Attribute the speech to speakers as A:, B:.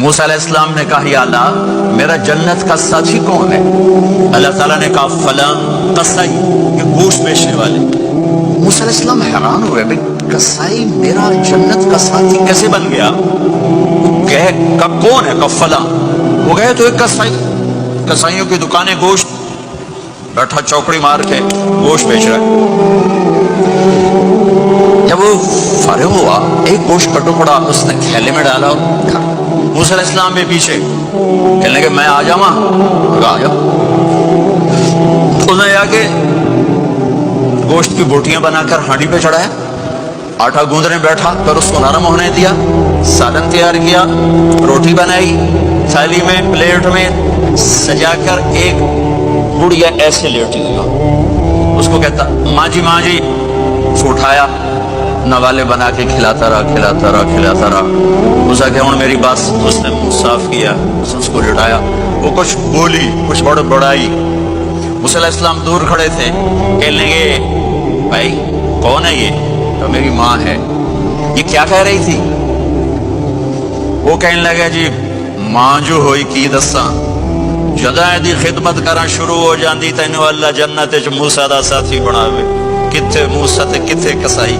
A: موسیٰ علیہ السلام نے کہا یا اللہ میرا جنت کا ساتھی کون ہے؟ اللہ تعالیٰ نے کہا فلاں قصائی، یہ گوشت بیچنے والے۔ موسیٰ علیہ السلام حیران ہوئے، بھئی قصائی میرا جنت کا ساتھی کیسے بن گیا؟ کہے کہ کون ہے؟ کہ فلاں۔ وہ گئے تو ایک قصائیوں کی دکانیں، گوشت بیٹھا چوکڑی مار کے گوشت بیچ رہا ہے۔ جب وہ فارغ ہوا ایک گوشت کا ٹکڑا اس نے تھیلے میں ڈالا اور موسیٰ علیہ السلام بھی پیچھے کہنے کہ میں آ جاؤں، آ جاؤ۔ انہیں آگے گوشت کی بوٹیاں بنا کر ہانڈی پہ چڑھایا، آٹا گوندنے بیٹھا، پھر اس کو نرم ہونے دیا، سالن تیار کیا، روٹی بنائی، تھالی میں پلیٹ میں سجا کر ایک بڑھیا ایسے لیٹی ہوئی، اس کو کہتا ماں جی ماں جی، اس کو اٹھایا، نوالے بنا کے کھلاتا رہا۔ اس کہ ہوں میری بات، اس نے منہ صاف کیا، اس کو لٹایا، وہ کچھ بولی، کچھ بڑائی۔ موسیٰ علیہ السلام دور کھڑے تھے، کہنے لگے بھائی کون ہے یہ؟ تو میری ماں ہے۔ یہ کیا کہہ رہی تھی؟ وہ کہنے لگا جی ماں جو ہوئی کی دساں، جداں دی خدمت کرنا شروع ہو جاندی تینوں اللہ جنت وچ موسیٰ دا ساتھی بناوے۔ کتھے موسیٰ تے کتھے قصائی۔